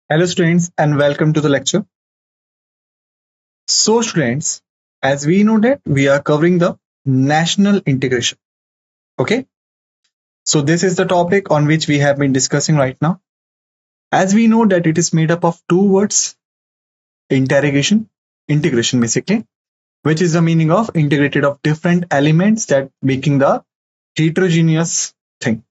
Hello students and welcome to the lecture. So students, as we know that we are covering the national integration. Okay. So this is the topic on which we have been discussing right now. As we know that it is made up of two words, integration basically, which is the meaning of integrated of different elements that making the heterogeneous thing.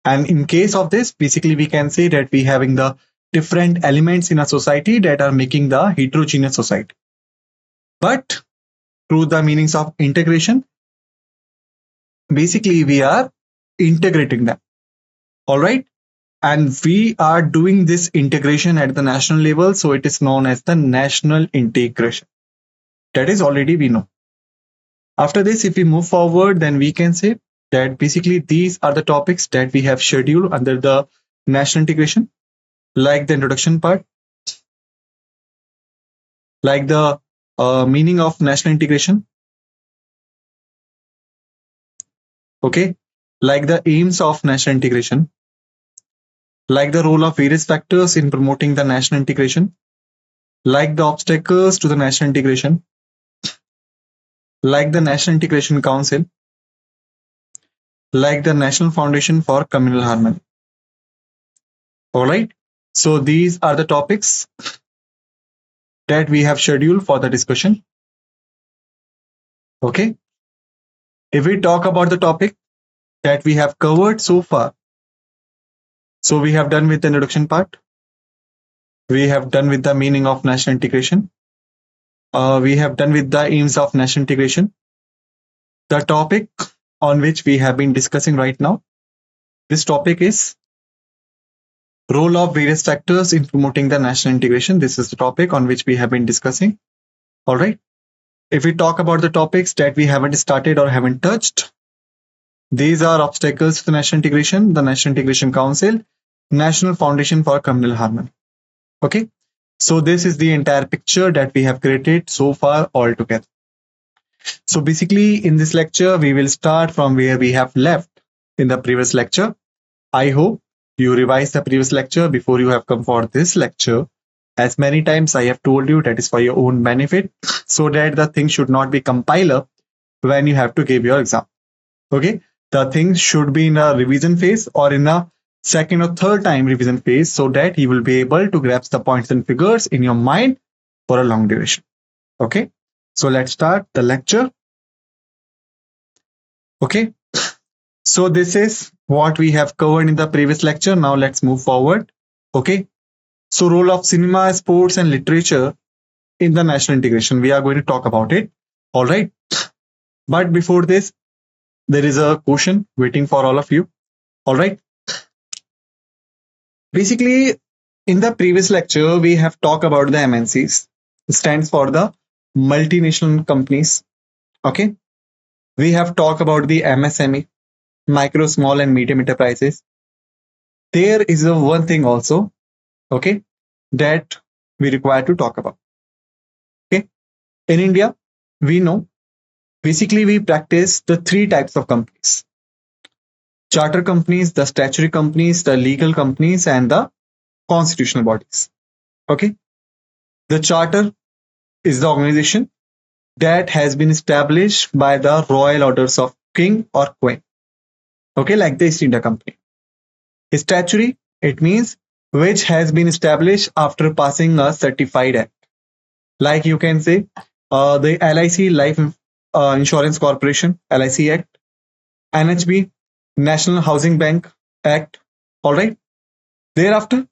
And in case of this, basically we can say that we having the different elements in a society that are making the heterogeneous society. But through the meanings of integration, basically we are integrating them. All right. And we are doing this integration at the national level. So it is known as the national integration. That is already we know. After this, if we move forward, then we can say that basically these are the topics that we have scheduled under the national integration, like the introduction part, like the meaning of national integration. Okay. Like the aims of national integration, like the role of various factors in promoting the national integration, like the obstacles to the national integration, like the National Integration Council, like the National Foundation for Communal Harmony. All right. So these are the topics that we have scheduled for the discussion. Okay. If we talk about the topic that we have covered so far, so we have done with the introduction part. We have done with the meaning of national integration. We have done with the aims of national integration. The topic on which we have been discussing right now, this topic is role of various factors in promoting the national integration. This is the topic on which we have been discussing. All right. If we talk about the topics that we haven't started or haven't touched, these are obstacles to the national integration, the National Integration Council, National Foundation for Communal Harmony. Okay. So this is the entire picture that we have created so far all together. So basically in this lecture, we will start from where we have left in the previous lecture. I hope you revise the previous lecture before you have come for this lecture. As many times I have told you, that is for your own benefit, so that the thing should not be compiled up when you have to give your exam. Okay. The things should be in a revision phase or in a second or third time revision phase, so that you will be able to grasp the points and figures in your mind for a long duration. Okay. So let's start the lecture. Okay. So this is what we have covered in the previous lecture. Now let's move forward. Okay. So role of cinema, sports and literature in the national integration. We are going to talk about it. All right. But before this, there is a question waiting for all of you. All right. Basically, in the previous lecture, we have talked about the MNCs. It stands for the multinational companies. Okay. We have talked about the MSME, micro, small and medium enterprises. There is a one thing also, okay, that we require to talk about. Okay. In India, we know basically we practice the three types of companies: charter companies, the statutory companies, the legal companies, and the constitutional bodies. Okay. The charter is the organization that has been established by the royal orders of king or queen. Okay, like the East India Company. Statutory, it means which has been established after passing a certified act. Like you can say the LIC Life Insurance Corporation, LIC Act, NHB, National Housing Bank Act. All right. Thereafter,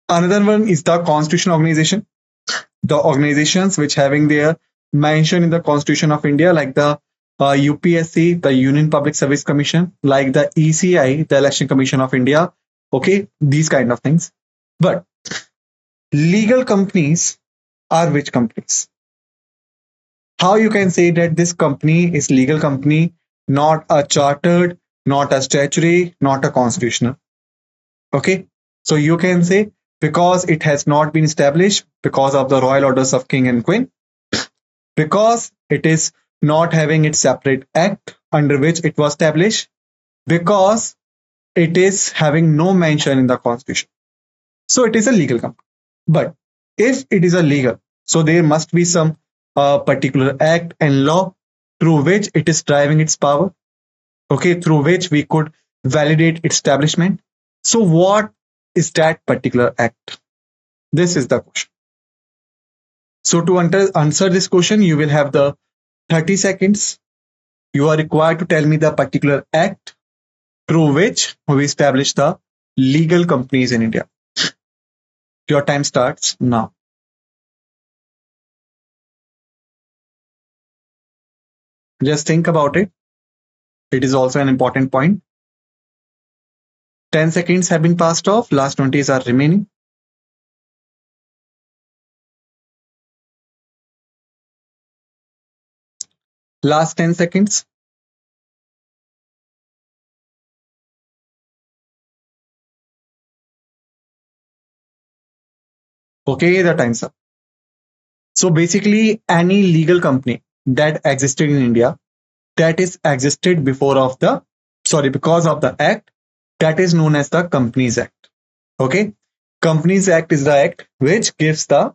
another one is the constitutional organization. The organizations which having their mention in the Constitution of India, like the UPSC, the Union Public Service Commission, like the ECI, the Election Commission of India. Okay, these kind of things. But legal companies are which companies? How you can say that this company is legal company, not a chartered, not a statutory, not a constitutional? Okay, so you can say because it has not been established because of the royal orders of king and queen, because it is not having its separate act under which it was established, because it is having no mention in the constitution. So it is a legal company. But if it is a legal, so there must be some particular act and law through which it is driving its power, okay, through which we could validate its establishment. So what is that particular act? This is the question. So to answer this question, you will have the 30 seconds. You are required to tell me the particular act through which we establish the legal companies in India. Your time starts now. Just think about it. It is also an important point. 10 seconds have been passed off. Last 20s are remaining. Last 10 seconds. Okay, the time's up. So basically, any legal company that existed in India, that is existed because of the act that is known as the Companies Act. Okay, Companies Act is the act which gives the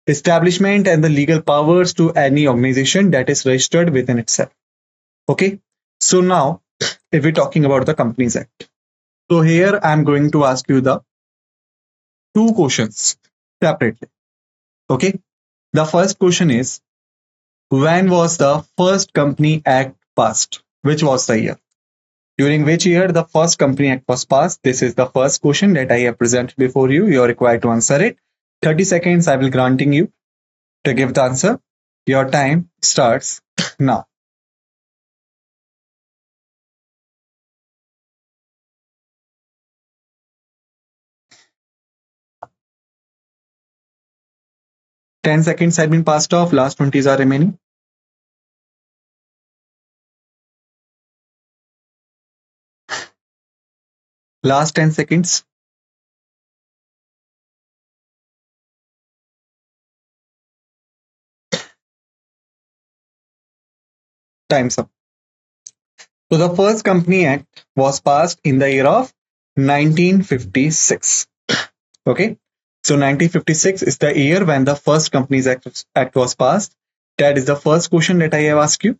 establishment and the legal powers to any organization that is registered within itself. Okay, so now if we're talking about the Companies Act, so here I'm going to ask you the two questions separately. Okay, the first question is, when was the first Company Act passed? Which was the year? During which year the first Company Act was passed? This is the first question that I have presented before you. You are required to answer it. 30 seconds I will granting you to give the answer. Your time starts now. Ten seconds have been passed off. Last 20s are remaining. Last 10 seconds. Time's up. So the first Company Act was passed in the year of 1956. Okay. So 1956 is the year when the first Companies Act was passed. That is the first question that I have asked you.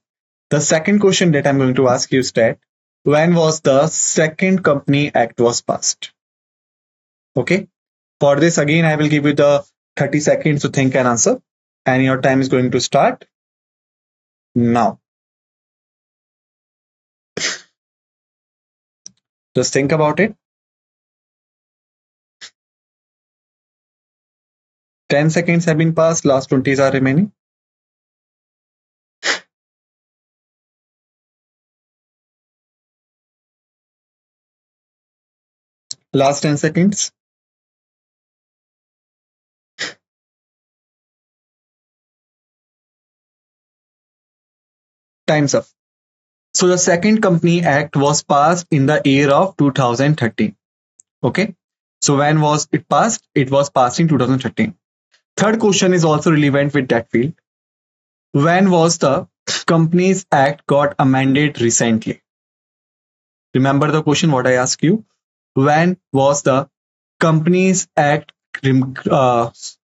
The second question that I'm going to ask you is that when was the second Company Act was passed? Okay. For this, again, I will give you the 30 seconds to think and answer. And your time is going to start now. Just think about it. 10 seconds have been passed. Last 20s are remaining. Last 10 seconds. Time's up. So the second Company Act was passed in the year of 2013. Okay. So when was it passed? It was passed in 2013. Third question is also relevant with that field. When was the Companies Act got amended recently? Remember the question what I asked you? When was the Companies Act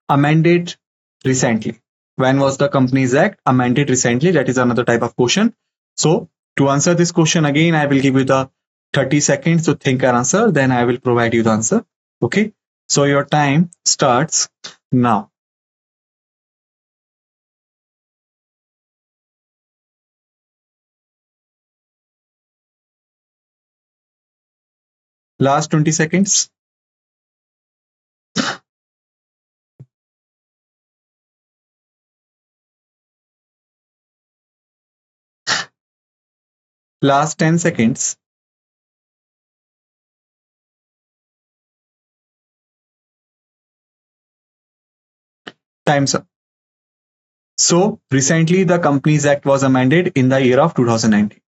amended recently? When was the Companies Act amended recently? That is another type of question. So to answer this question again, I will give you the 30 seconds to think and answer. Then I will provide you the answer. Okay. So your time starts now. Last 20 seconds. Last 10 seconds. Time's up. So recently the Companies Act was amended in the year of 2019.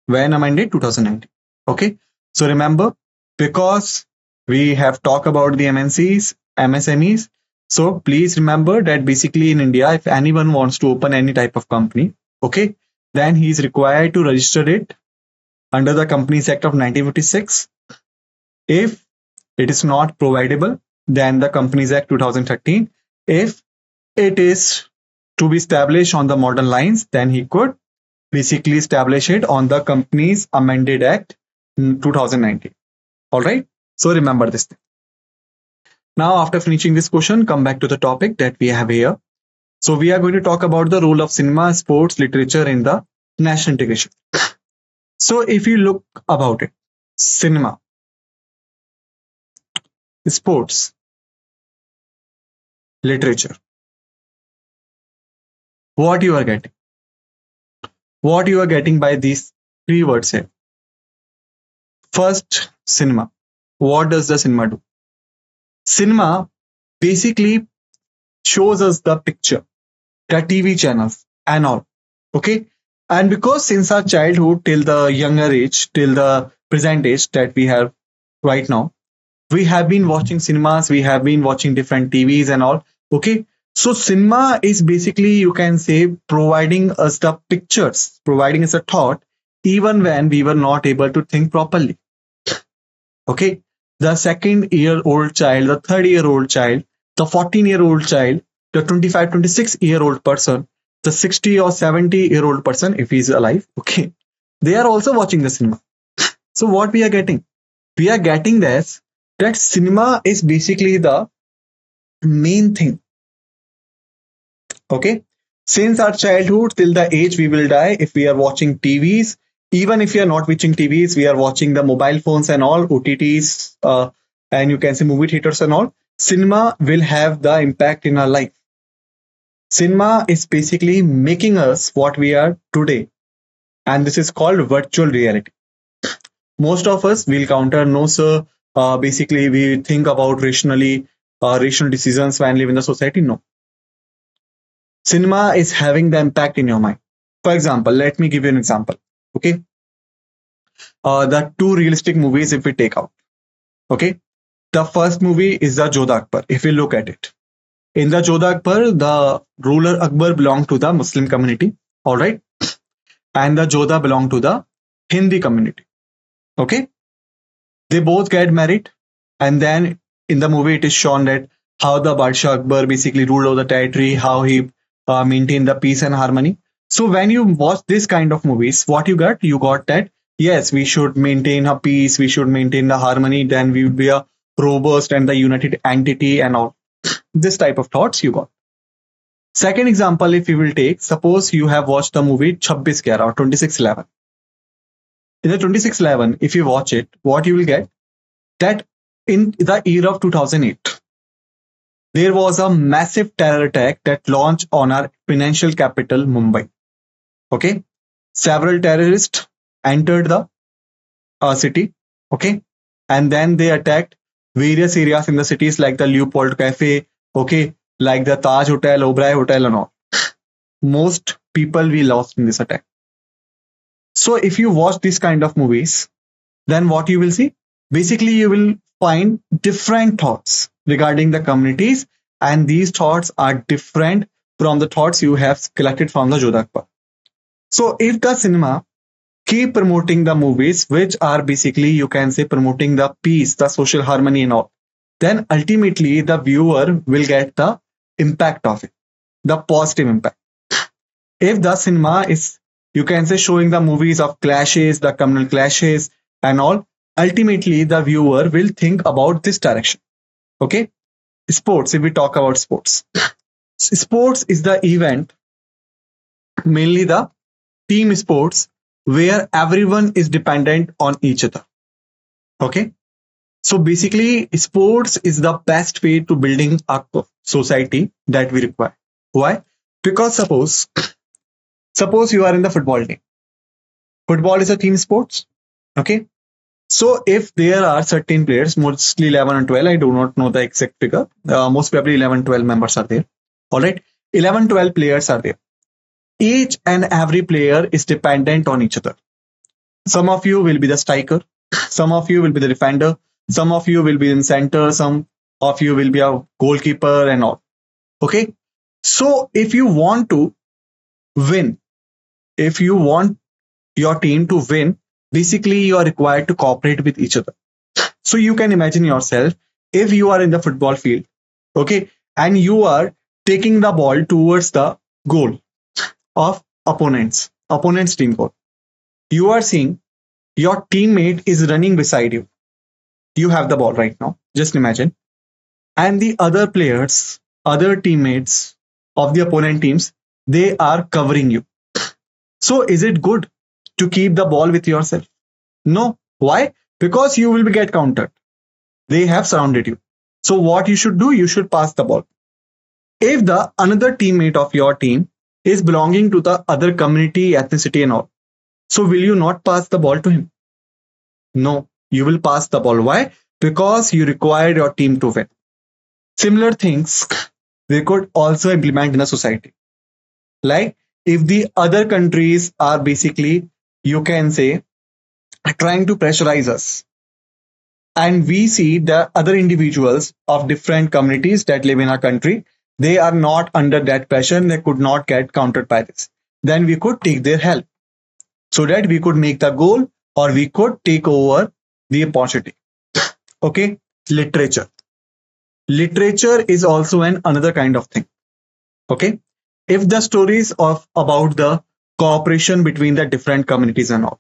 When amended? 2019. Okay. So remember, because we have talked about the MNCs, MSMEs. So please remember that basically in India, if anyone wants to open any type of company, okay, then he is required to register it under the Companies Act of 1956. If it is not providable, then the Companies Act 2013. If it is to be established on the modern lines, then he could basically establish it on the Companies Amended Act 2019. All right. So remember this thing. Now, after finishing this question, come back to the topic that we have here. So we are going to talk about the role of cinema, sports, literature in the national integration. So if you look about it, cinema, sports, literature, what you are getting? What you are getting by these three words here? First, cinema. What does the cinema do? Cinema basically shows us the picture, the TV channels and all. Okay. And because since our childhood till the younger age, till the present age that we have right now, we have been watching cinemas, we have been watching different TVs and all. Okay. So cinema is basically, you can say, providing us the pictures, providing us a thought, even when we were not able to think properly. Okay. The 2-year-old child, the 30-year-old child, the 14-year-old child, the 25, 26-year-old person, the 60 or 70-year-old person, if he's alive, okay, they are also watching the cinema. So what we are getting? We are getting this, that cinema is basically the main thing. Okay. Since our childhood till the age we will die, if we are watching TVs, even if we are not watching TVs, we are watching the mobile phones and all, OTTs, and you can say movie theaters and all, cinema will have the impact in our life. Cinema is basically making us what we are today. And this is called virtual reality. Most of us will counter, no sir, basically we think about rational decisions when live in the society. No. Cinema is having the impact in your mind. For example, let me give you an example. Okay. The two realistic movies, if we take out. Okay. The first movie is the Jodha Akbar. If you look at it. In the Jodha Akbar, the ruler Akbar belonged to the Muslim community. All right. And the Jodha belonged to the Hindi community. Okay. They both get married. And then in the movie, it is shown that how the Badshah Akbar basically ruled over the territory, how he maintained the peace and harmony. So when you watch this kind of movies, what you got? You got that, yes, we should maintain a peace, we should maintain the harmony, then we would be a robust and the united entity and all. This type of thoughts you got. Second example, if you will take, suppose you have watched the movie 2611 or 2611. In the 2611, if you watch it, what you will get? That in the year of 2008, there was a massive terror attack that launched on our financial capital, Mumbai. Okay. Several terrorists entered the city. Okay. And then they attacked various areas in the cities like the Leopold Cafe. Okay. Like the Taj Hotel, Oberoi Hotel and all. Most people we lost in this attack. So if you watch these kind of movies, then what you will see? Basically, you will find different thoughts regarding the communities, and these thoughts are different from the thoughts you have collected from the Jodha Akbar. So if the cinema keep promoting the movies which are basically, you can say, promoting the peace, the social harmony and all, then ultimately the viewer will get the impact of it, the positive impact. If the cinema is, you can say, showing the movies of clashes, the communal clashes and all, ultimately the viewer will think about this direction. Okay. Sports, if we talk about sports. Sports is the event, mainly the team sports, where everyone is dependent on each other. Okay. So basically, sports is the best way to building a society that we require. Why? Because suppose you are in the football team. Football is a team sports. Okay. So if there are certain players, mostly 11 and 12, I do not know the exact figure. Most probably 11, 12 members are there. All right. 11, 12 players are there. Each and every player is dependent on each other. Some of you will be the striker. Some of you will be the defender. Some of you will be in center. Some of you will be a goalkeeper and all. Okay. So if you want to win, if you want your team to win, basically you are required to cooperate with each other. So you can imagine yourself, if you are in the football field, okay, and you are taking the ball towards the goal of opponent's team goal, you are seeing your teammate is running beside you. You have the ball right now. Just imagine. And the other players, other teammates of the opponent teams, they are covering you. So is it good to keep the ball with yourself? No. Why? Because you will be get countered. They have surrounded you. So what you should do, you should pass the ball. If the another teammate of your team is belonging to the other community, ethnicity and all, so will you not pass the ball to him? No, you will pass the ball. Why? Because you require your team to win. Similar things we could also implement in a society. Like if the other countries are basically, you can say, trying to pressurize us, and we see the other individuals of different communities that live in our country, they are not under that pressure, they could not get countered by this, then we could take their help so that we could make the goal or we could take over the opportunity. Okay, literature is also an another kind of thing. Okay, if the stories of about the cooperation between the different communities and all,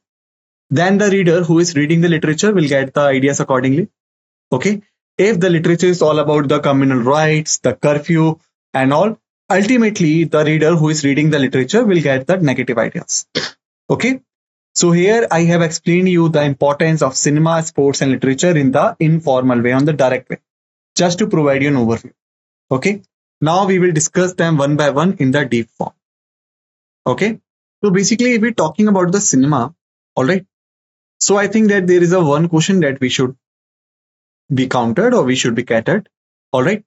then the reader who is reading the literature will get the ideas accordingly. Okay, if the literature is all about the communal rights, the curfew and all, ultimately the reader who is reading the literature will get the negative ideas. Okay, so here I have explained you the importance of cinema, sports and literature in the informal way, on the direct way, just to provide you an overview. Okay, now we will discuss them one by one in the deep form. Okay, so basically if we're talking about the cinema, all right, so I think that there is a one question that we should be counted or we should be catered. All right,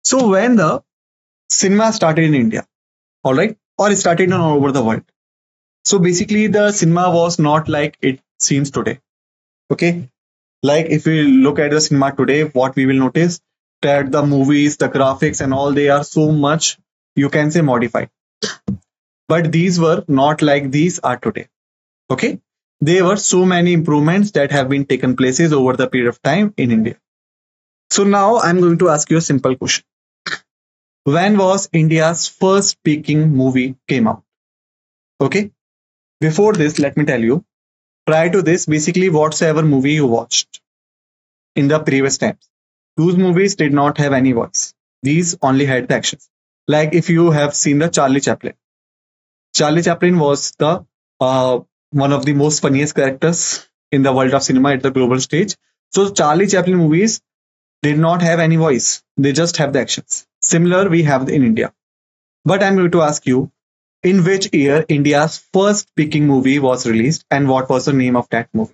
so when the cinema started in India, all right, or it started all over the world, so basically the cinema was not like it seems today. Okay, like if we look at the cinema today, what we will notice that the movies, the graphics and all, they are so much, you can say, modified, but these were not like these are today. Okay, there were so many improvements that have been taken places over the period of time in India. So now I'm going to ask you a simple question. When was India's first speaking movie came out? Okay, before this, let me tell you, prior to this, basically whatsoever movie you watched in the previous times, those movies did not have any voice. These only had the actions. Like if you have seen the Charlie Chaplin was the one of the most funniest characters in the world of cinema at the global stage. So Charlie Chaplin movies did not have any voice. They just have the actions. Similar we have in India. But I'm going to ask you, in which year India's first speaking movie was released and what was the name of that movie?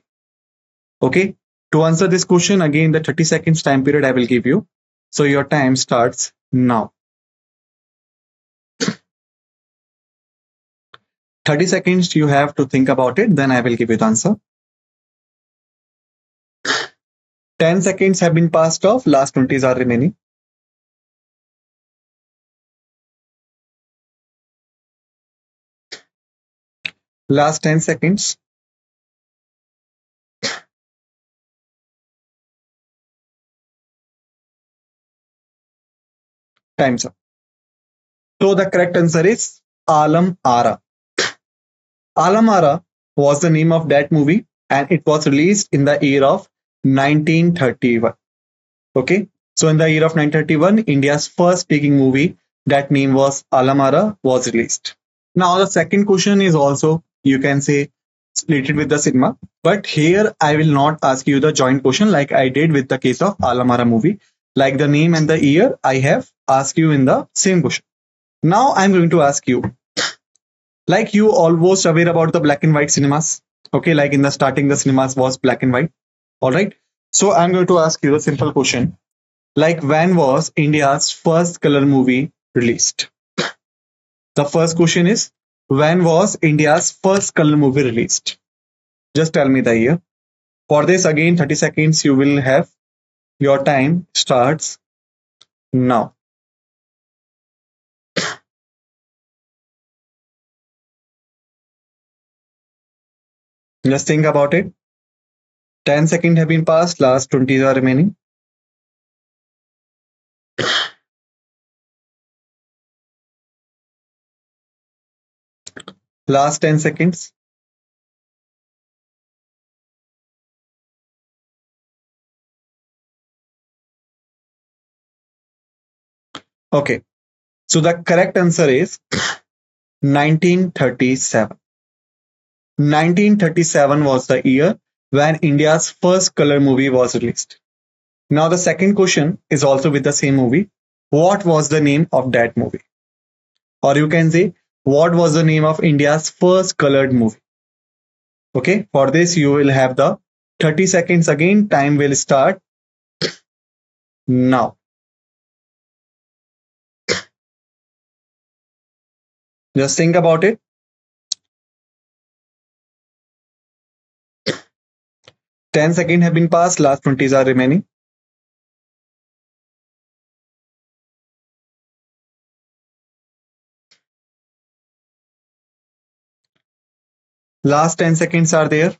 Okay, to answer this question, again, the 30 seconds time period I will give you. So your time starts now. 30 seconds you have to think about it, then I will give you the answer. 10 seconds have been passed off, last 20s are remaining. Last 10 seconds. Time's up. So the correct answer is Alam Ara. Alam Ara was the name of that movie and it was released in the year of 1931. Okay, so in the year of 1931, India's first speaking movie, that name was Alam Ara, was released. Now the second question is also, you can say, related with the cinema, but here I will not ask you the joint question like I did with the case of Alam Ara movie. Like the name and the year, I have asked you in the same question. Now I'm going to ask you, like you almost aware about the black and white cinemas. Okay, like in the starting, the cinemas was black and white. All right. So I'm going to ask you the simple question. Like when was India's first color movie released? The first question is, when was India's first color movie released? Just tell me the year. For this, again, 30 seconds you will have. Your time starts now. Just think about it. 10 seconds have been passed, last 20 are remaining. Last 10 seconds. Okay. So the correct answer is 1937. 1937 was the year when India's first color movie was released. Now the second question is also with the same movie. What was the name of that movie? Or you can say, what was the name of India's first colored movie? Okay, for this you will have the 30 seconds again. Time will start now. Just think about it. 10 seconds have been passed. Last 20s are remaining. Last 10 seconds are there.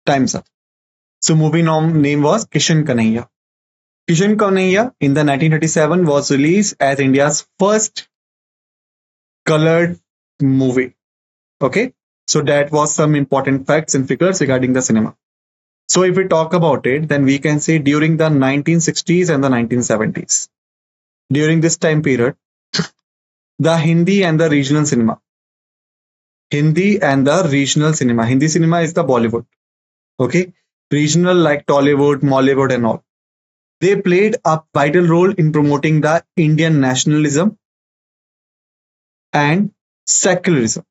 Time's up. So movie name was Kishan Kanhaiya. Kishan Kanhaiya in the 1937 was released as India's first colored movie. Okay, so that was some important facts and figures regarding the cinema. So if we talk about it, then we can say during the 1960s and the 1970s, during this time period, the Hindi and the regional cinema. Hindi and the regional cinema. Hindi cinema is the Bollywood. Okay, regional like Tollywood, Mollywood, and all. They played a vital role in promoting the Indian nationalism and secularism.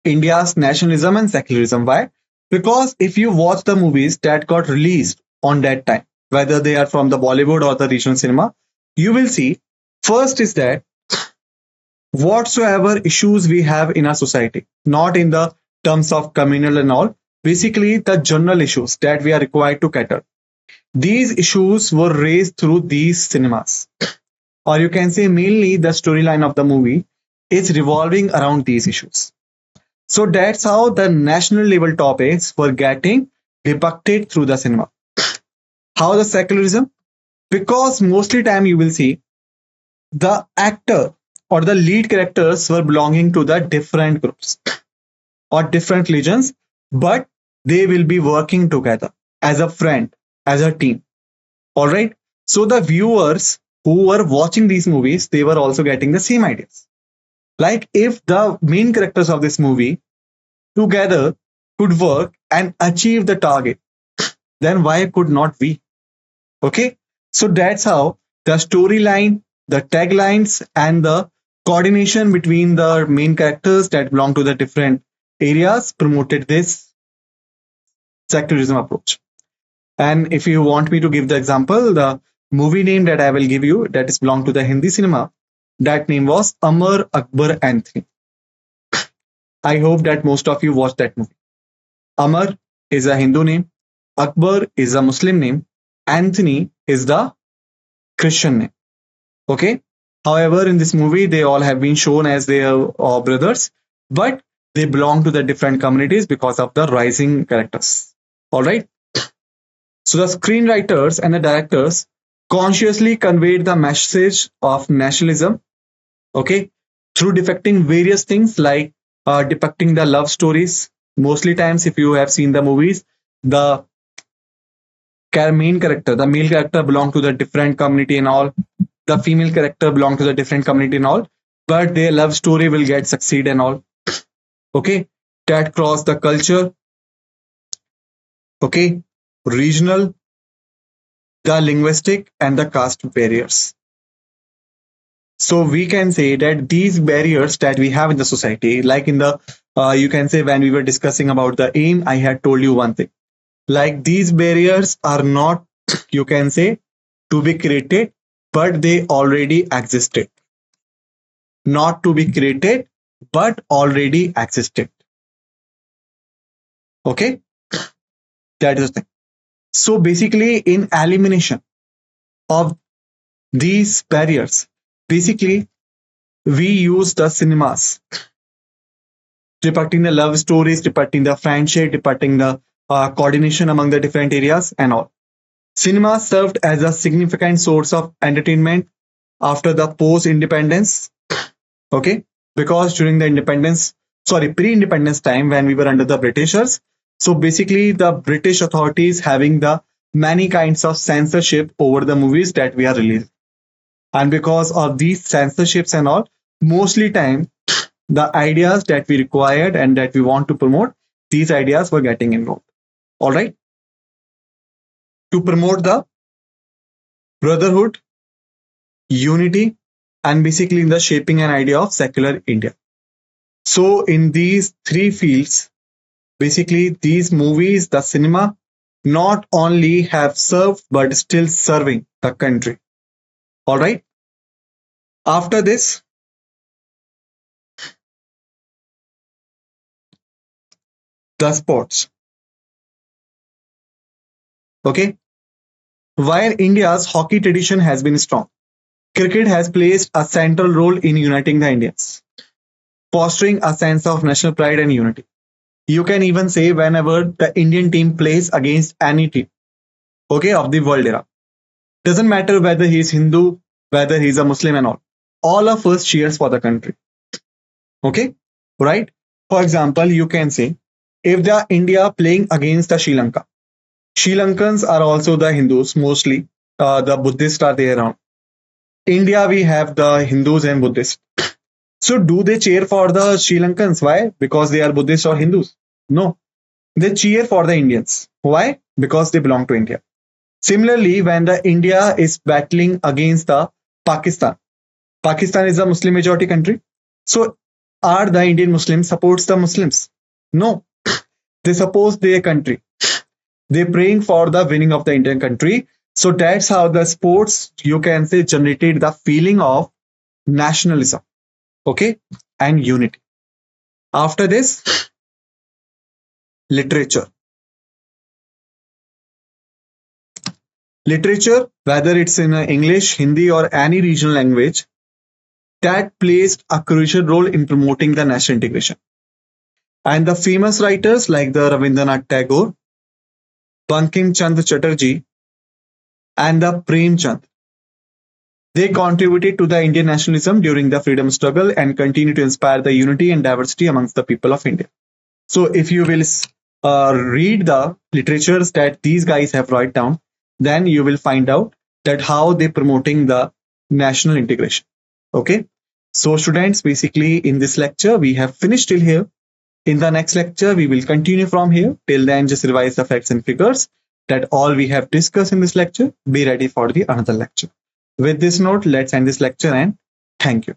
India's nationalism and secularism. Why? Because if you watch the movies that got released on that time, whether they are from the Bollywood or the regional cinema, you will see first is that whatsoever issues we have in our society, not in the terms of communal and all, basically the general issues that we are required to cater. These issues were raised through these cinemas. Or you can say mainly the storyline of the movie is revolving around these issues. So that's how the national level topics were getting depicted through the cinema. How the secularism? Because mostly time you will see the actor or the lead characters were belonging to the different groups or different religions, but they will be working together as a friend, as a team. All right. So the viewers who were watching these movies, they were also getting the same ideas. Like if the main characters of this movie together could work and achieve the target, then why could not we? Okay. So that's how the storyline, the taglines, and the coordination between the main characters that belong to the different areas promoted this secularism approach. And if you want me to give the example, the movie name that I will give you that is belong to the Hindi cinema, that name was Amar Akbar Anthony. I hope that most of you watched that movie. Amar is a Hindu name, Akbar is a Muslim name, Anthony is the Christian name. Okay. However, in this movie, they all have been shown as their brothers, but they belong to the different communities because of the rising characters. All right. So the screenwriters and the directors consciously conveyed the message of nationalism, okay, through depicting various things like depicting the love stories. Mostly times, if you have seen the movies, the main character, the male character belong to the different community and all. The female character belong to the different community and all, but their love story will get succeed and all. Okay, that cross the culture. Okay, regional, the linguistic, and the caste barriers. So we can say that these barriers that we have in the society, like in the, you can say when we were discussing about the aim, I had told you one thing. Like these barriers are not, you can say, to be created, but they already existed. Not to be created, but already existed. Okay, that is the thing. So basically, in elimination of these barriers, basically, we use the cinemas, depicting the love stories, depicting the friendship, depicting the coordination among the different areas and all. Cinema served as a significant source of entertainment after the post-independence. Okay, because during the pre-independence time when we were under the Britishers, so basically the British authorities having the many kinds of censorship over the movies that we are releasing, and because of these censorships and all, mostly time the ideas that we required and that we want to promote, these ideas were getting involved. All right, to promote the brotherhood, unity, and basically in the shaping an idea of secular India. So in these three fields, basically these movies, the cinema, not only have served but still serving the country. All right. After this, the sports. Okay. While India's hockey tradition has been strong, cricket has played a central role in uniting the Indians, fostering a sense of national pride and unity. You can even say whenever the Indian team plays against any team, okay, of the world era, doesn't matter whether he's Hindu, whether he's a Muslim and all of us cheers for the country. Okay, right? For example, you can say if the India playing against the Sri Lanka, Sri Lankans are also the Hindus mostly. The Buddhists are there around. India, we have the Hindus and Buddhists. So do they cheer for the Sri Lankans? Why? Because they are Buddhists or Hindus? No. They cheer for the Indians. Why? Because they belong to India. Similarly, when the India is battling against the Pakistan, Pakistan is a Muslim majority country. So are the Indian Muslims supports the Muslims? No. They support their country. They're praying for the winning of the Indian country. So that's how the sports, you can say, generated the feeling of nationalism, okay, and unity. After this, literature. Literature, whether it's in English, Hindi, or any regional language, that plays a crucial role in promoting the national integration. And the famous writers like the Rabindranath Tagore, Bankim Chandra Chatterjee, and the Prem Chand, they contributed to the Indian nationalism during the freedom struggle and continue to inspire the unity and diversity amongst the people of India. So if you will read the literatures that these guys have write down, then you will find out that how they promoting the national integration. Okay. So students, basically in this lecture, we have finished till here. In the next lecture, we will continue from here. Till then, just revise the facts and figures that all we have discussed in this lecture. Be ready for the another lecture. With this note, let's end this lecture and thank you.